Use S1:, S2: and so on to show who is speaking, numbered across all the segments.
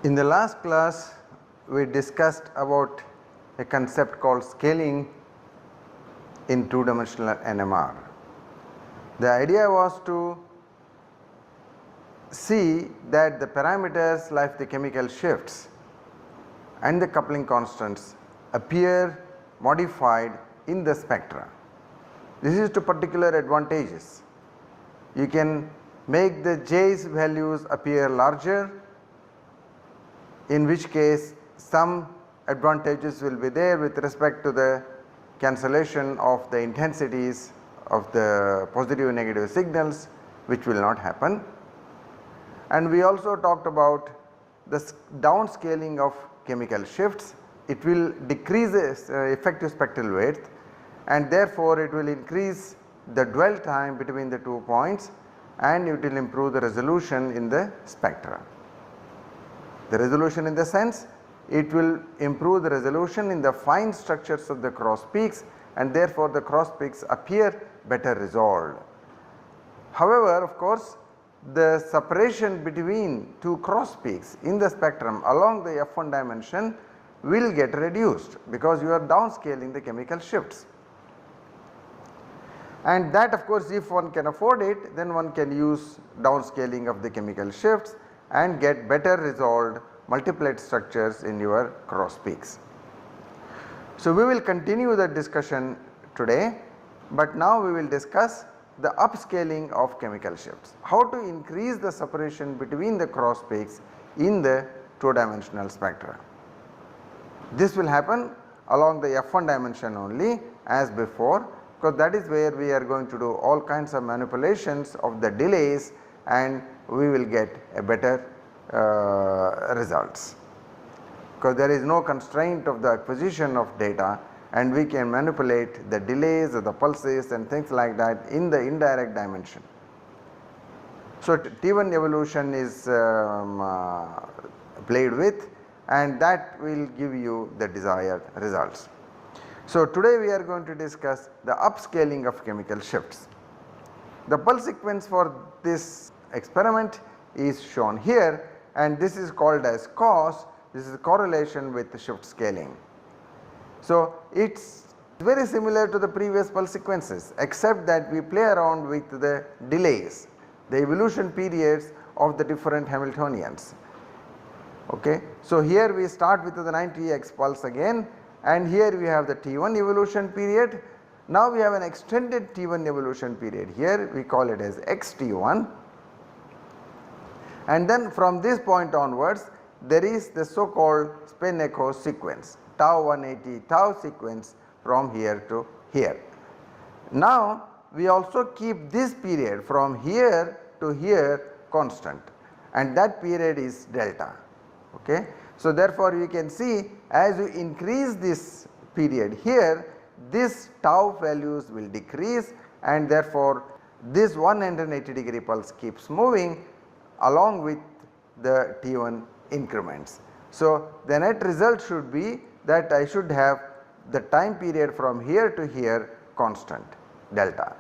S1: In the last class we discussed about a concept called scaling in two-dimensional NMR. The idea was to see that the parameters like the chemical shifts and the coupling constants appear modified in the spectra. This is to particular advantages. You can make the J's values appear larger, in which case some advantages will be there with respect to the cancellation of the intensities of the positive and negative signals, which will not happen. And we also talked about the downscaling of chemical shifts. It will decrease the effective spectral width, and therefore it will increase the dwell time between the 2 points, and it will improve the resolution in the spectra. The resolution in the sense it will improve the resolution in the fine structures of the cross peaks, and therefore the cross peaks appear better resolved. However, of course, the separation between two cross peaks in the spectrum along the F1 dimension will get reduced because you are downscaling the chemical shifts. And that, of course, if one can afford it, then one can use downscaling of the chemical shifts and get better resolved multiplet structures in your cross peaks. So, we will continue the discussion today, but now we will discuss the upscaling of chemical shifts. How to increase the separation between the cross peaks in the two-dimensional spectra. This will happen along the F1 dimension only as before, because that is where we are going to do all kinds of manipulations of the delays, and we will get a better results, because there is no constraint of the acquisition of data, and we can manipulate the delays or the pulses and things like that in the indirect dimension. So, T1 evolution is played with, and that will give you the desired results. So, today we are going to discuss the upscaling of chemical shifts. The pulse sequence for this experiment is shown here, and this is called as cos. This is correlation with the shift scaling. So, it is very similar to the previous pulse sequences, except that we play around with the delays, the evolution periods of the different Hamiltonians. Okay. So, here we start with the 90x pulse again, and here we have the T1 evolution period. Now, we have an extended T1 evolution period, here we call it as XT1, and then from this point onwards there is the so called spin echo sequence, tau 180 tau sequence from here to here. Now, we also keep this period from here to here constant, and that period is delta. Okay. So, therefore, you can see as you increase this period here, this tau values will decrease, and therefore, this 180 degree pulse keeps moving along with the T1 increments. So, the net result should be that I should have the time period from here to here constant delta.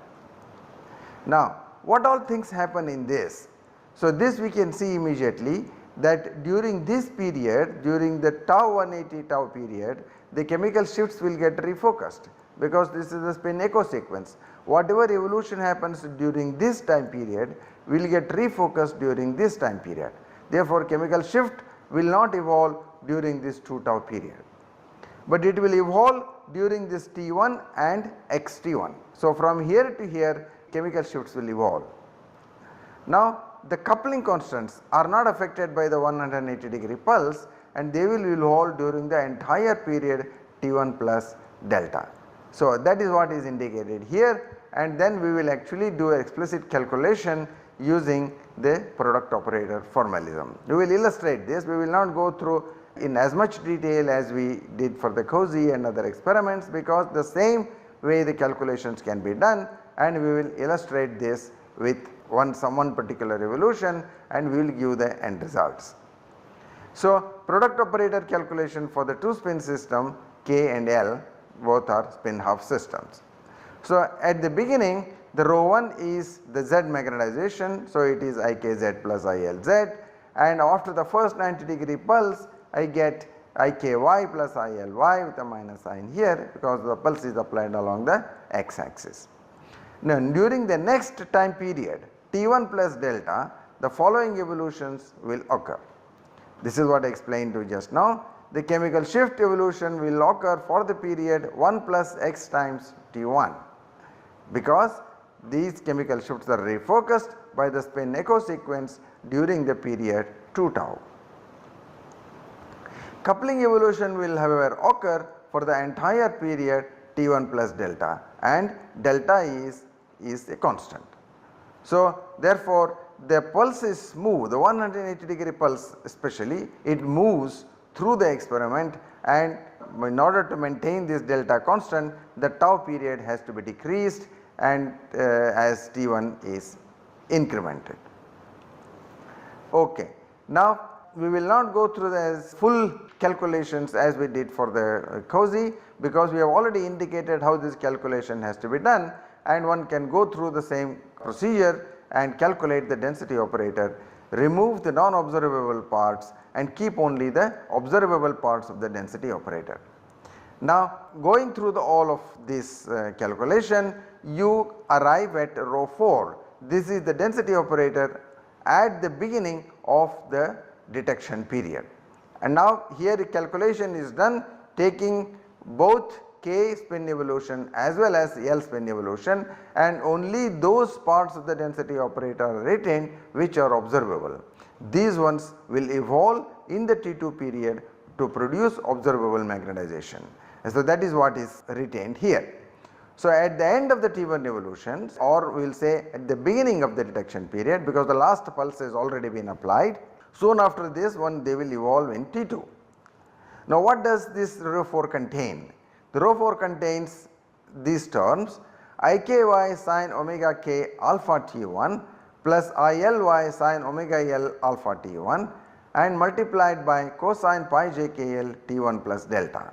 S1: Now, what all things happen in this? So, this we can see immediately that during this period, during the tau 180 tau period, the chemical shifts will get refocused, because this is the spin echo sequence. Whatever evolution happens during this time period will get refocused during this time period. Therefore, chemical shift will not evolve during this 2 tau period, but it will evolve during this T1 and XT1. So, from here to here chemical shifts will evolve. Now, the coupling constants are not affected by the 180 degree pulse, and they will evolve during the entire period T1 plus delta. So, that is what is indicated here, and then we will actually do an explicit calculation using the product operator formalism. We will illustrate this, we will not go through in as much detail as we did for the COSY and other experiments, because the same way the calculations can be done, and we will illustrate this with one particular evolution, and we will give the end results. So, product operator calculation for the 2 spin system K and L, both are spin half systems. So, at the beginning the rho 1 is the Z magnetization. So, it is IKZ plus ILZ, and after the first 90-degree pulse I get IKY plus ILY with a minus sign here because the pulse is applied along the x axis. Now during the next time period T1 plus delta, the following evolutions will occur. This is what I explained to you just now. The chemical shift evolution will occur for the period 1 plus x times T1 because these chemical shifts are refocused by the spin echo sequence during the period 2 tau. Coupling evolution will however occur for the entire period T1 plus delta, and delta is a constant. So therefore the pulse is smooth, the 180-degree pulse especially, it moves through the experiment, and in order to maintain this delta constant the tau period has to be decreased and as T1 is incremented. Okay. Now we will not go through the full calculations as we did for the COSY because we have already indicated how this calculation has to be done, and one can go through the same procedure and calculate the density operator, remove the non-observable parts and keep only the observable parts of the density operator. Now going through all of this calculation, you arrive at row 4. This is the density operator at the beginning of the detection period, and now here the calculation is done taking both K spin evolution as well as L spin evolution, and only those parts of the density operator are retained which are observable. These ones will evolve in the T2 period to produce observable magnetization, and so that is what is retained here. So at the end of the T1 evolutions, or we will say at the beginning of the detection period, because the last pulse has already been applied, soon after this one they will evolve in T2. Now what does this row 4 contain? The row 4 contains these terms IKY sin omega k alpha T1 plus ILY sin omega L alpha T1 and multiplied by cosine pi j k L T1 plus delta.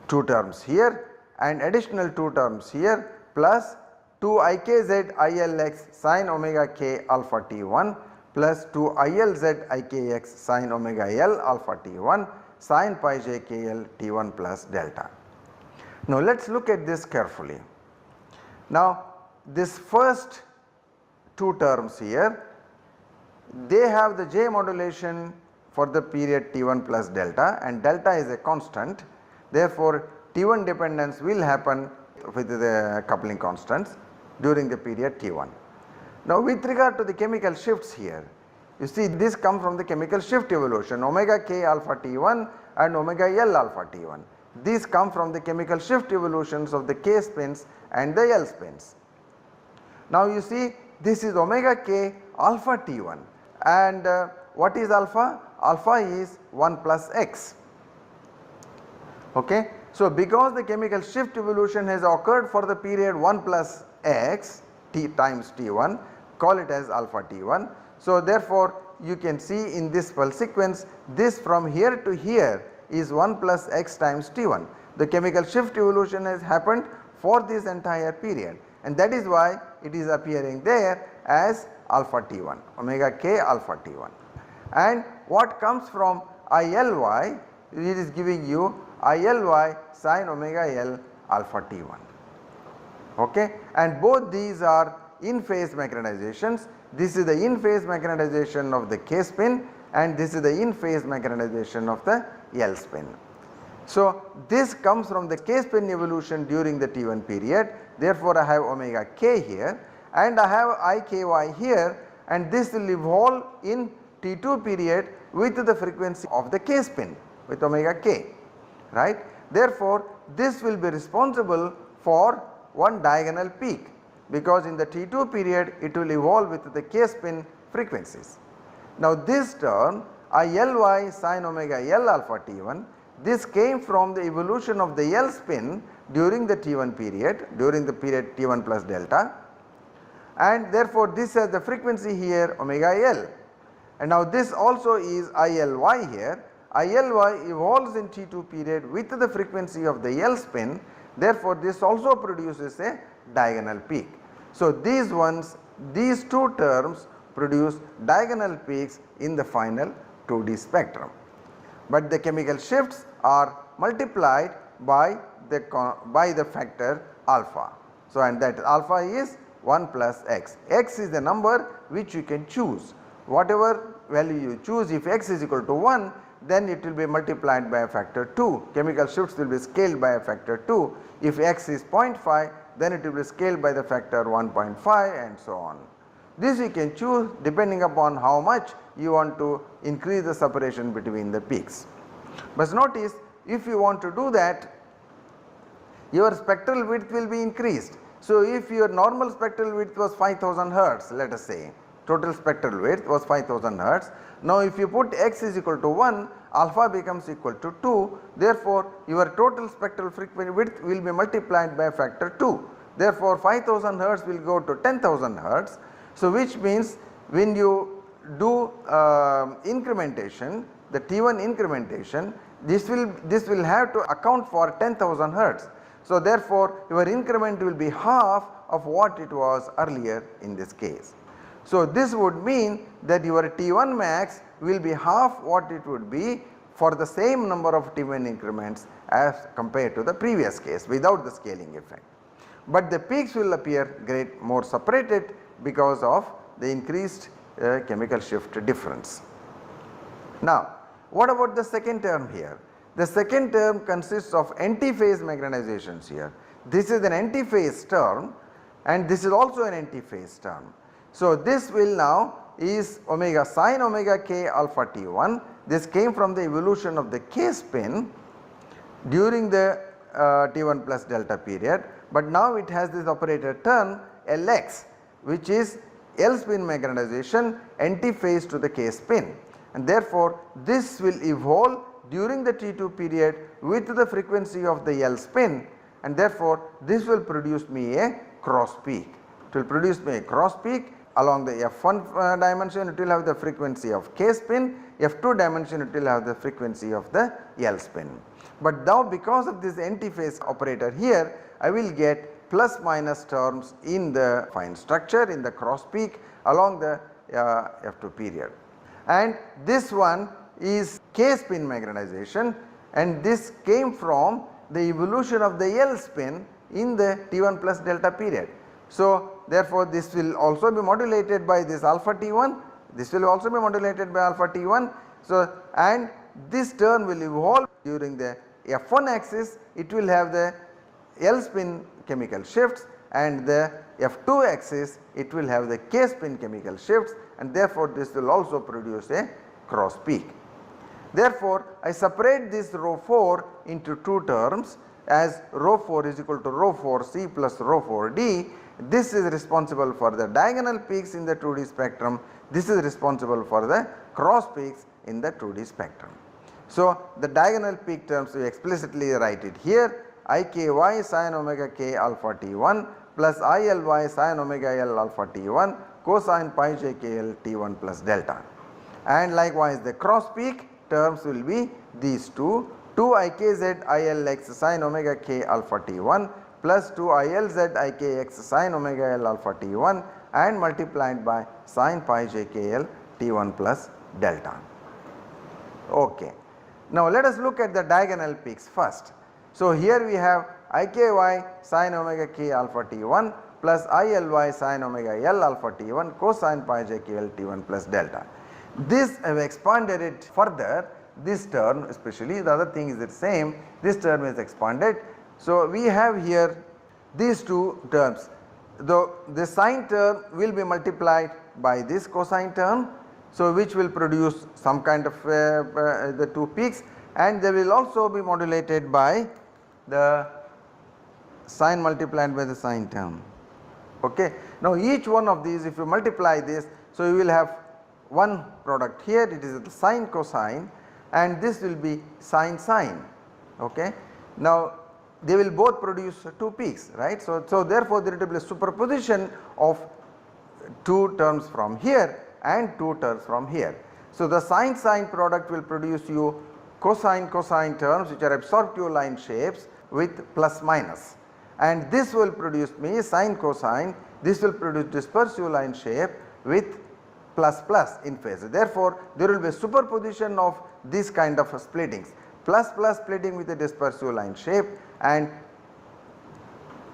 S1: 2 terms here and additional 2 terms here plus 2 IKZ ILX sin omega k alpha T1 plus 2 ILZ IKX sin omega L alpha T1 sin pi j k L T1 plus delta. Now let us look at this carefully. Now this first 2 terms here, they have the J modulation for the period T1 plus delta, and delta is a constant. Therefore T1 dependence will happen with the coupling constants during the period T1. Now with regard to the chemical shifts here, you see this comes from the chemical shift evolution omega k alpha T1 and omega L alpha T1. These come from the chemical shift evolutions of the K spins and the L spins. Now you see this is omega k alpha T1, and what is alpha? Alpha is 1 plus x. Okay. So because the chemical shift evolution has occurred for the period 1 plus x t times T1, call it as alpha T1. So therefore you can see in this pulse sequence, this from here to here is 1 plus x times T1. The chemical shift evolution has happened for this entire period, and that is why it is appearing there as alpha T1, omega k alpha T1. And what comes from ILY, it is giving you ILY sin omega L alpha T1. Okay. And both these are in phase magnetizations. This is the in phase magnetization of the K spin, and this is the in phase magnetization of the L spin. So this comes from the K spin evolution during the T1 period. Therefore I have omega k here and I have IKY here, and this will evolve in T2 period with the frequency of the K spin with omega k, right. Therefore this will be responsible for one diagonal peak, because in the T2 period it will evolve with the K spin frequencies. Now this term ILY sin omega L alpha T1, this came from the evolution of the L spin during the T1 period, during the period T1 plus delta, and therefore this has the frequency here omega L, and now this also is ILY here. ILY evolves in T2 period with the frequency of the L spin, therefore this also produces a diagonal peak. So these 2 terms produce diagonal peaks in the final 2D spectrum. But the chemical shifts are multiplied by the factor alpha. So, and that alpha is 1 plus x. X is the number which you can choose. Whatever value you choose, if x is equal to 1, then it will be multiplied by a factor 2. Chemical shifts will be scaled by a factor 2. If x is 0.5, then it will be scaled by the factor 1.5 and so on. This you can choose depending upon how much you want to increase the separation between the peaks. But notice, if you want to do that, your spectral width will be increased. So, if your normal spectral width was 5000 hertz, let us say total spectral width was 5000 hertz. Now, if you put x is equal to 1, alpha becomes equal to 2, therefore, your total spectral frequency width will be multiplied by a factor 2. Therefore, 5000 hertz will go to 10,000 hertz. So, which means when you do incrementation, the T1 incrementation, this will have to account for 10,000 hertz. So, therefore, your increment will be half of what it was earlier in this case. So, this would mean that your T1 max will be half what it would be for the same number of T1 increments as compared to the previous case without the scaling effect. But the peaks will appear more separated because of the increased chemical shift difference. Now, what about the second term here? The second term consists of antiphase magnetizations here. This is an antiphase term and this is also an antiphase term. So, this will now is omega sin omega k alpha T1. This came from the evolution of the k spin during the T1 plus delta period, but now it has this operator term Lx, which is L spin magnetization antiphase to the k spin, and therefore, this will evolve during the T2 period with the frequency of the L spin, and therefore, this will produce me a cross peak. It will produce me a cross peak along the F1 dimension, it will have the frequency of k spin, F2 dimension it will have the frequency of the L spin. But now because of this antiphase operator here, I will get plus minus terms in the fine structure in the cross peak along the F2 period. And this one is k spin magnetization, and this came from the evolution of the L spin in the T1 plus delta period. So, therefore, this will also be modulated by this alpha T1, this will also be modulated by alpha T1. So, and this term will evolve during the F1 axis, it will have the L spin chemical shifts, and the F2 axis it will have the k spin chemical shifts, and therefore, this will also produce a cross peak. Therefore, I separate this rho 4 into two terms as rho 4 is equal to rho 4 C plus rho 4 D. This is responsible for the diagonal peaks in the 2D spectrum, this is responsible for the cross peaks in the 2D spectrum. So, the diagonal peak terms we explicitly write it here, IKY sin omega k alpha T1 plus ILY sin omega L alpha T1 cosine pi j k L T1 plus delta. And likewise the cross peak terms will be these two 2IKZ ILX sin omega k alpha T1 plus 2ILZ IKX sin omega L alpha T1 and multiplied by sin pi j k L T1 plus delta. Okay. Now, let us look at the diagonal peaks first. So, here we have IKY sin omega k alpha T1 plus ILY sin omega L alpha T1 cosine pi j k L T1 plus delta. This I have expanded it further, this term especially, the other thing is the same, this term is expanded. So, we have here these two terms, the sine term will be multiplied by this cosine term. So, which will produce some kind of the two peaks, and they will also be modulated by the sine multiplied by the sine term. Okay. Now, each one of these if you multiply this, so you will have one product here, it is the sine cosine, and this will be sine sine. Okay. Now, they will both produce two peaks, right. So, therefore, there will be a superposition of two terms from here and two terms from here. So, the sine sine product will produce you cosine cosine terms which are absorptive line shapes with plus minus, and this will produce me sine cosine, this will produce dispersive line shape with plus plus in phase. Therefore, there will be a superposition of these kind of splittings, plus plus splitting with a dispersive line shape and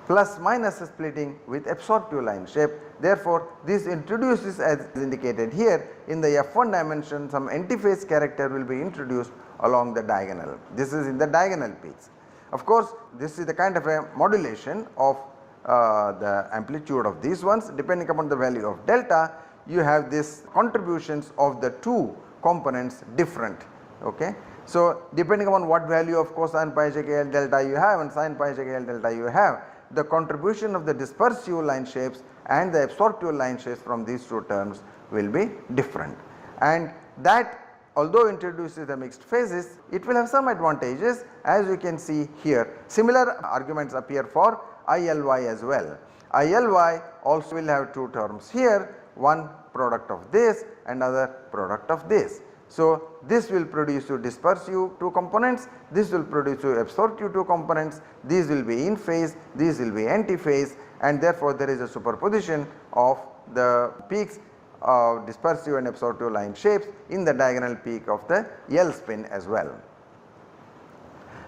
S1: plus minus splitting with absorptive line shape. Therefore, this introduces, as indicated here, in the F1 dimension some antiphase character will be introduced along the diagonal. This is in the diagonal peaks. Of course, this is the kind of a modulation of the amplitude of these ones. Depending upon the value of delta, you have this contributions of the two components different. Okay. So, depending upon what value of cosine pi j k L delta you have and sin pi j k L delta you have, the contribution of the dispersive line shapes and the absorptive line shapes from these two terms will be different, and that although introduces the mixed phases, it will have some advantages, as you can see here. Similar arguments appear for ILY as well. ILY also will have two terms here, one product of this and other product of this. So, this will produce you dispersive two components, this will produce you absorptive two components, these will be in phase, these will be anti-phase, and therefore, there is a superposition of the peaks of dispersive and absorptive line shapes in the diagonal peak of the L spin as well.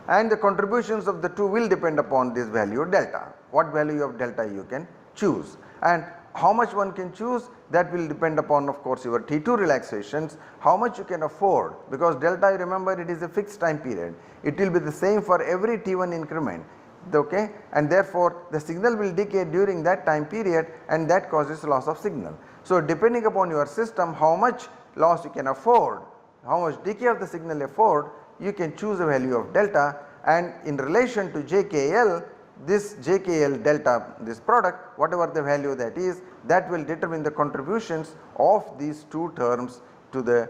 S1: And the contributions of the two will depend upon this value delta, what value of delta you can choose, and how much one can choose, that will depend upon of course your T2 relaxations, how much you can afford, because delta, you remember, it is a fixed time period, it will be the same for every T1 increment, okay, and therefore, the signal will decay during that time period and that causes loss of signal. So, depending upon your system, how much loss you can afford, how much decay of the signal afford, you can choose a value of delta, and in relation to JKL, this JKL delta, this product, whatever the value that is, that will determine the contributions of these two terms to the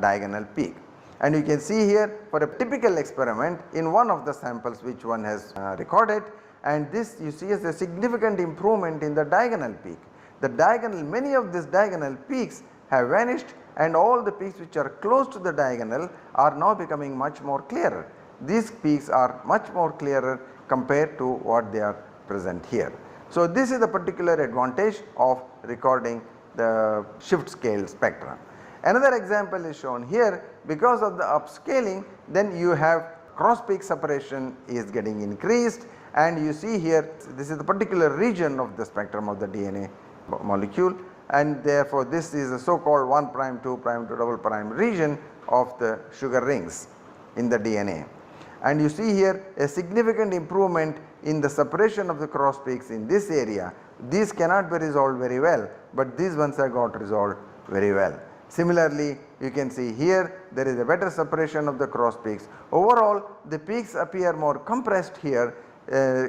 S1: diagonal peak. And you can see here, for a typical experiment in one of the samples which one has recorded, and this you see as a significant improvement in the diagonal peak. The diagonal, many of these diagonal peaks have vanished, and all the peaks which are close to the diagonal are now becoming much more clearer. These peaks are much more clearer compared to what they are present here. So, this is the particular advantage of recording the shift scale spectra. Another example is shown here. Because of the upscaling, then you have cross peak separation is getting increased, and you see here, this is the particular region of the spectrum of the DNA molecule, and therefore, this is a so called 1' 2' to double prime region of the sugar rings in the DNA. And you see here a significant improvement in the separation of the cross peaks in this area. These cannot be resolved very well, but these ones have got resolved very well. Similarly, you can see here there is a better separation of the cross peaks. Overall, the peaks appear more compressed here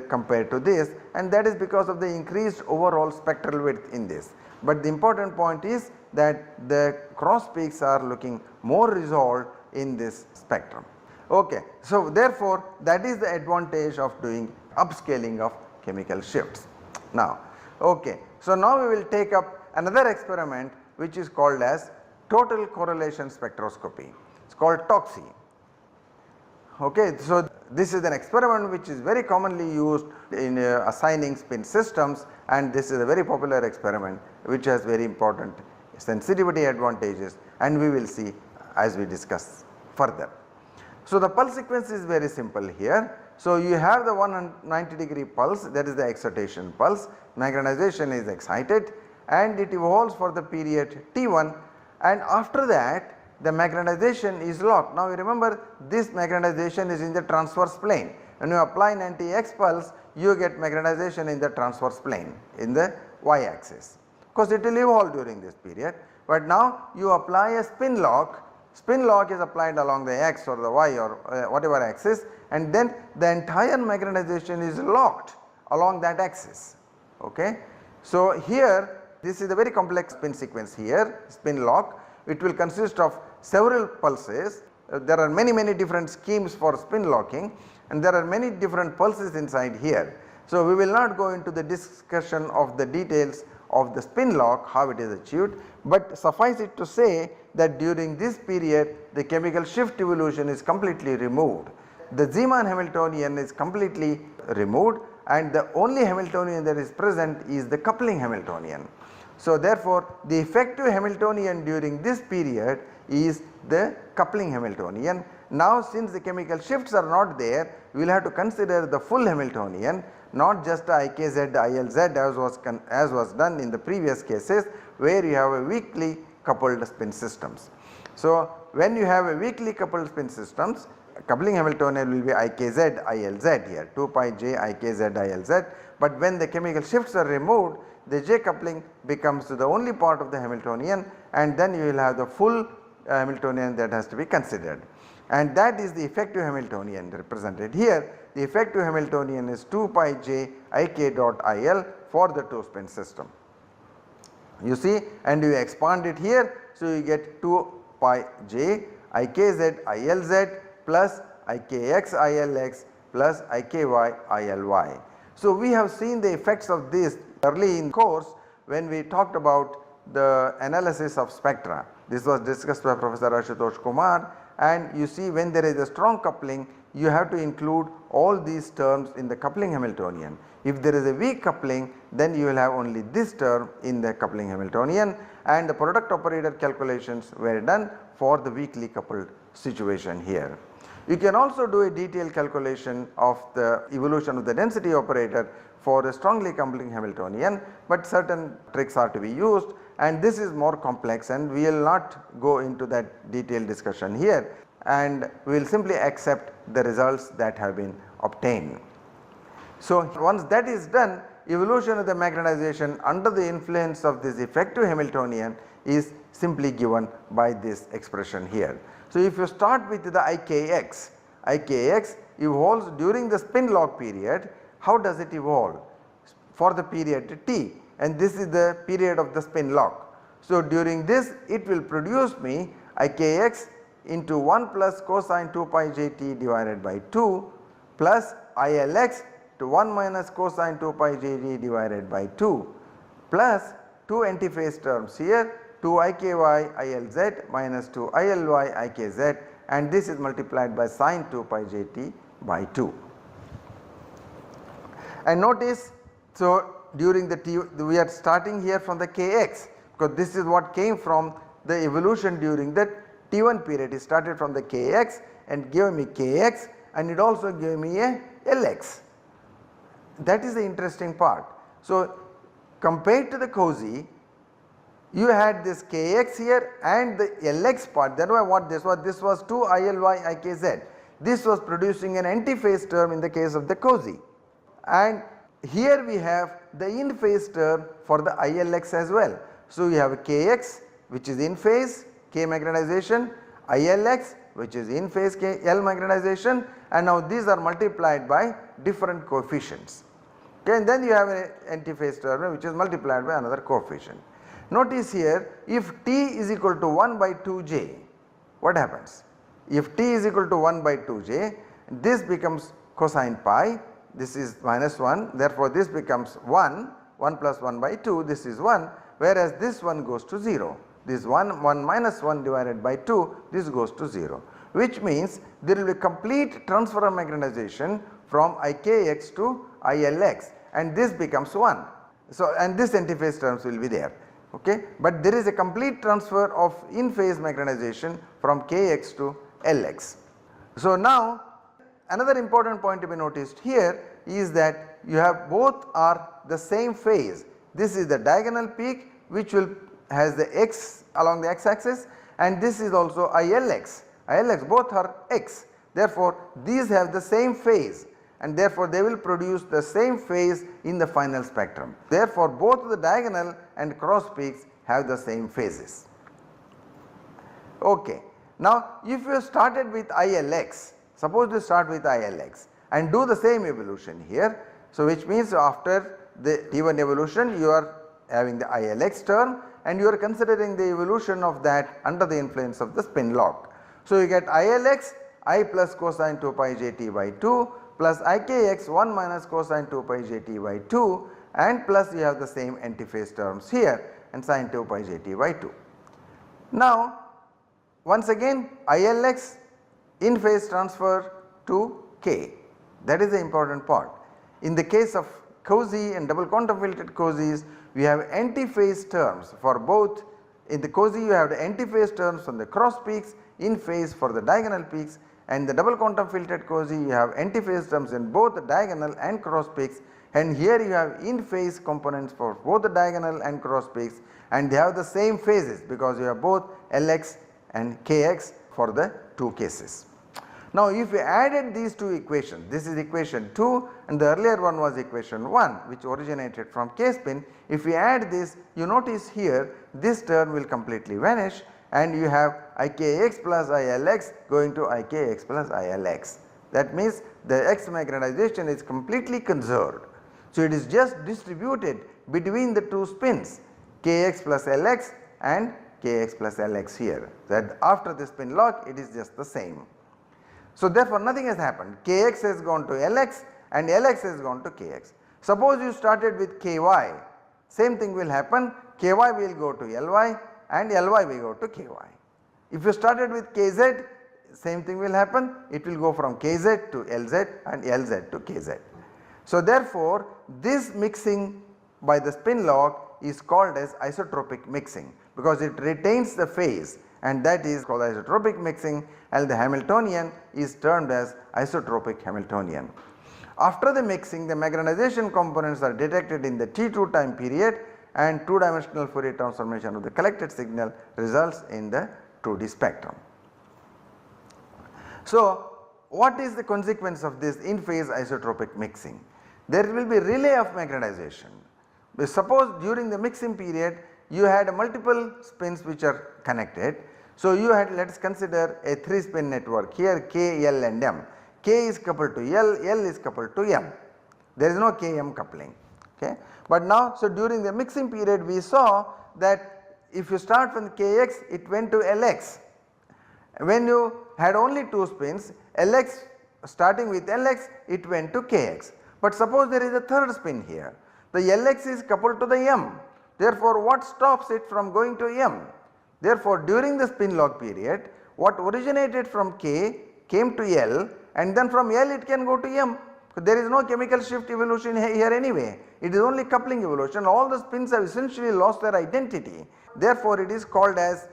S1: compared to this, and that is because of the increased overall spectral width in this. But the important point is that the cross peaks are looking more resolved in this spectrum. Okay. So, therefore, that is the advantage of doing upscaling of chemical shifts. Now, okay. So, now we will take up another experiment which is called as total correlation spectroscopy. It is called TOCSY. Okay. So, this is an experiment which is very commonly used in assigning spin systems, and this is a very popular experiment which has very important sensitivity advantages, and we will see as we discuss further. So, the pulse sequence is very simple here. So, you have the 190-degree pulse, that is the excitation pulse, magnetization is excited and it evolves for the period T1, and after that the magnetization is locked. Now, you remember this magnetization is in the transverse plane. When you apply an anti-X pulse, you get magnetization in the transverse plane in the Y axis. Of course, it will evolve during this period, but now you apply a spin lock. Spin lock is applied along the X or the Y or whatever axis, and then the entire magnetization is locked along that axis. Okay. So, here this is a very complex spin sequence here, spin lock. It will consist of several pulses. There are many different schemes for spin locking, and there are many different pulses inside here. So, we will not go into the discussion of the details of the spin lock, how it is achieved, but suffice it to say that during this period the chemical shift evolution is completely removed. The Zeeman Hamiltonian is completely removed, and the only Hamiltonian that is present is the coupling Hamiltonian. So therefore the effective Hamiltonian during this period is the coupling Hamiltonian. Now since the chemical shifts are not there, we will have to consider the full Hamiltonian, not just IKZ, ILZ as was done in the previous cases where you have a weakly coupled spin systems. So when you have a weakly coupled spin systems, coupling Hamiltonian will be IKZ, ILZ here, 2 pi j IKZ, ILZ, but when the chemical shifts are removed, the J coupling becomes the only part of the Hamiltonian, and then you will have the full Hamiltonian that has to be considered, and that is the effective Hamiltonian represented here. The effective Hamiltonian is 2 pi j Ik dot IL for the 2 spin system. You see, and you expand it here, so you get 2 pi j IKZ ILZ plus IKX ILX plus IKY ILY. So we have seen the effects of this early in course when we talked about the analysis of spectra. This was discussed by Professor Ashutosh Kumar, and you see when there is a strong coupling, you have to include all these terms in the coupling Hamiltonian. If there is a weak coupling, then you will have only this term in the coupling Hamiltonian, and the product operator calculations were done for the weakly coupled situation here. You can also do a detailed calculation of the evolution of the density operator for a strongly coupling Hamiltonian, but certain tricks are to be used, and this is more complex and we will not go into that detailed discussion here, and we will simply accept the results that have been obtained. So once that is done, evolution of the magnetization under the influence of this effective Hamiltonian is simply given by this expression here. So if you start with the IKX, IKX evolves during the spin lock period. How does it evolve? For the period T, and this is the period of the spin lock. So during this it will produce me IKX into 1 plus cosine 2 pi j t divided by 2 plus ILX to 1 minus cosine 2 pi j t divided by 2 plus 2 antiphase terms here, 2 IKY ILZ minus 2 ILY IKZ, and this is multiplied by sine 2 pi j t by 2. And notice, so during the T, we are starting here from the Kx, because this is what came from the evolution during the T1 period. It started from the Kx and gave me Kx, and it also gave me a Lx. That is the interesting part. So compared to the COSY, you had this Kx here and the Lx part. That was what this was. This was 2 ILY IKZ. This was producing an antiphase term in the case of the COSY, and here we have the in phase term for the ILX as well. So you have a Kx which is in phase K magnetization, ILX which is in phase K L magnetization, and now these are multiplied by different coefficients. Okay, and then you have an antiphase term which is multiplied by another coefficient. Notice here, if T is equal to 1 by 2j, what happens? If T is equal to 1 by 2j, this becomes cosine pi, this is minus 1, therefore this becomes 1, 1 plus 1 by 2, this is 1, whereas this one goes to 0. This 1 minus 1 divided by 2, this goes to 0, which means there will be complete transfer of magnetization from IKX to ILX, and this becomes 1. So and this antiphase terms will be there. Okay, but there is a complete transfer of in phase magnetization from Kx to Lx. So now another important point to be noticed here is that you have both are the same phase. This is the diagonal peak which will has the x along the x axis, and this is also ILX. ILX both are x. Therefore these have the same phase, and therefore they will produce the same phase in the final spectrum. Therefore both the diagonal and cross peaks have the same phases. Okay. Now if you started with ILX, suppose you start with ILX and do the same evolution here. So which means after the T1 evolution you are having the ILX term, and you are considering the evolution of that under the influence of the spin lock. So you get ILX I plus cosine 2 pi j_t by 2 plus IKX 1 minus cosine 2 pi j_t by 2, and plus you have the same antiphase terms here and sine 2 pi j_t by 2. Now once again ILX in phase transfer to K, that is the important part. In the case of COSY and double quantum filtered COSYs, we have antiphase terms for both. In the COSY you have the antiphase terms from the cross peaks, in phase for the diagonal peaks, and the double quantum filtered COSY you have antiphase terms in both the diagonal and cross peaks, and here you have in phase components for both the diagonal and cross peaks, and they have the same phases because you have both Lx and Kx for the two cases. Now if we added these two equations, this is equation 2 and the earlier one was equation 1 which originated from K spin. If we add this, you notice here this term will completely vanish and you have Ikx plus Ilx going to Ikx plus Ilx. That means the X magnetization is completely conserved. So it is just distributed between the two spins Kx plus Lx and Kx plus Lx here, that after the spin lock it is just the same. So therefore nothing has happened, Kx has gone to Lx and Lx has gone to Kx. Suppose you started with Ky, same thing will happen, Ky will go to Ly and Ly will go to Ky. If you started with Kz, same thing will happen, it will go from Kz to Lz and Lz to Kz. So therefore this mixing by the spin lock is called as isotropic mixing because it retains the phase, and that is called isotropic mixing, and the Hamiltonian is termed as isotropic Hamiltonian. After the mixing, the magnetization components are detected in the T2 time period and two dimensional Fourier transformation of the collected signal results in the 2D spectrum. So what is the consequence of this in phase isotropic mixing? There will be relay of magnetization. Suppose during the mixing period you had multiple spins which are connected. So you had, let us consider a 3 spin network here K, L and M. K is coupled to L, L is coupled to M. There is no Km coupling. Okay. But now, so during the mixing period we saw that if you start from Kx it went to Lx. When you had only 2 spins, Lx starting with Lx it went to Kx. But suppose there is a third spin here, the Lx is coupled to the M. Therefore what stops it from going to M? Therefore during the spin lock period what originated from K came to L and then from L it can go to M. So there is no chemical shift evolution here anyway, it is only coupling evolution, all the spins have essentially lost their identity. Therefore it is called as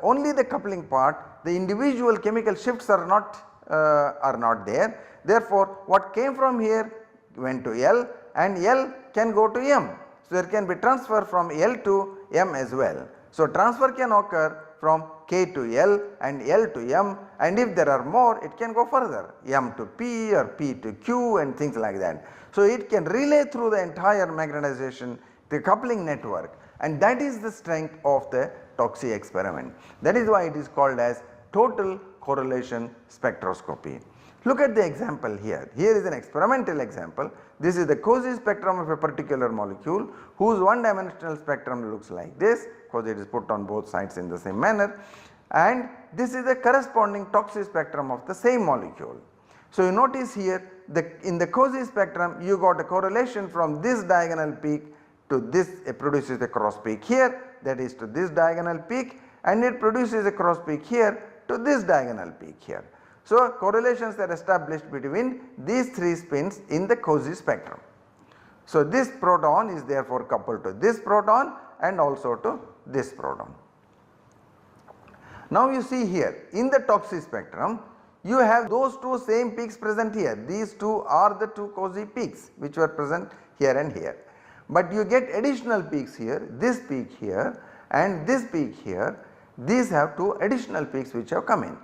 S1: only the coupling part, the individual chemical shifts are not there. Therefore what came from here went to L and L can go to M. So there can be transfer from L to M as well. So transfer can occur from K to L and L to M, and if there are more it can go further, M to P or P to Q and things like that. So it can relay through the entire magnetization, the coupling network, and that is the strength of the TOCSY experiment. That is why it is called as total correlation spectroscopy. Look at the example here. Here is an experimental example. This is the COSY spectrum of a particular molecule whose one dimensional spectrum looks like this because it is put on both sides in the same manner, and this is the corresponding TOCSY spectrum of the same molecule. So you notice here in the COSY spectrum you got a correlation from this diagonal peak to this, it produces a cross peak here, that is to this diagonal peak, and it produces a cross peak here to this diagonal peak here. So correlations are established between these 3 spins in the COSY spectrum. So this proton is therefore coupled to this proton and also to this proton. Now you see here in the TOCSY spectrum you have those 2 same peaks present here, these 2 are the 2 COSY peaks which were present here and here. But you get additional peaks here, this peak here and this peak here, these have 2 additional peaks which have come in.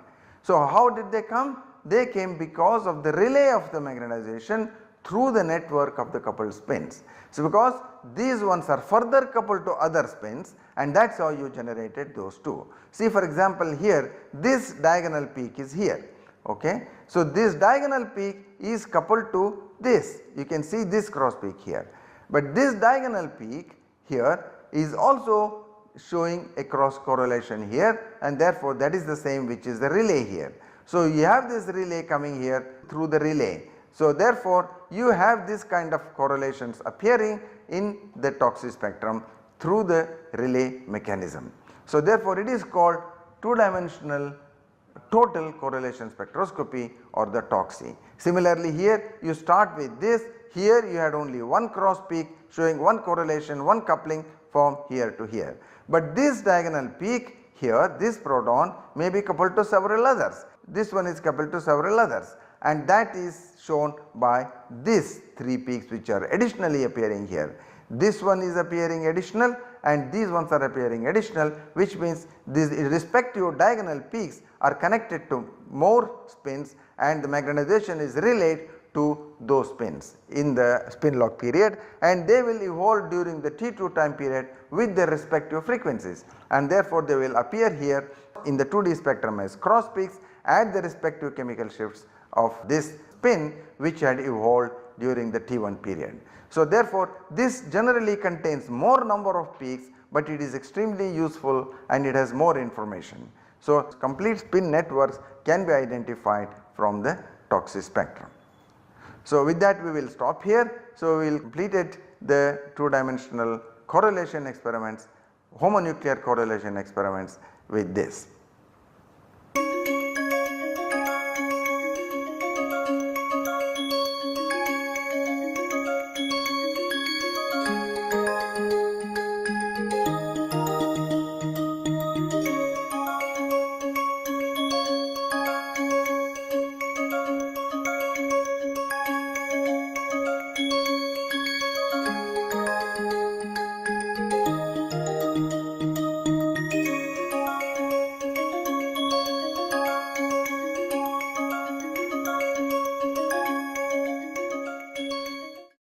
S1: So how did they come? They came because of the relay of the magnetization through the network of the coupled spins. So because these ones are further coupled to other spins, and that is how you generated those 2. See for example here this diagonal peak is here, okay. So this diagonal peak is coupled to this, you can see this cross peak here, but this diagonal peak here is also showing a cross correlation here, and therefore that is the same which is the relay here. So you have this relay coming here through the relay. So therefore you have this kind of correlations appearing in the TOCSY spectrum through the relay mechanism. So therefore it is called 2-dimensional total correlation spectroscopy or the TOCSY. Similarly here you start with this, here you had only one cross peak showing one correlation, one coupling from here to here. But this diagonal peak here, this proton may be coupled to several others. This one is coupled to several others, and that is shown by these 3 peaks which are additionally appearing here. This one is appearing additional and these ones are appearing additional, which means these respective diagonal peaks are connected to more spins and the magnetization is relayed to those spins in the spin lock period, and they will evolve during the T2 time period with their respective frequencies, and therefore they will appear here in the 2D spectrum as cross peaks at the respective chemical shifts of this spin which had evolved during the T1 period. So therefore this generally contains more number of peaks, but it is extremely useful and it has more information. So complete spin networks can be identified from the toxic spectrum. So with that we will stop here. So we will completed the 2-dimensional correlation experiments, homonuclear correlation experiments with this.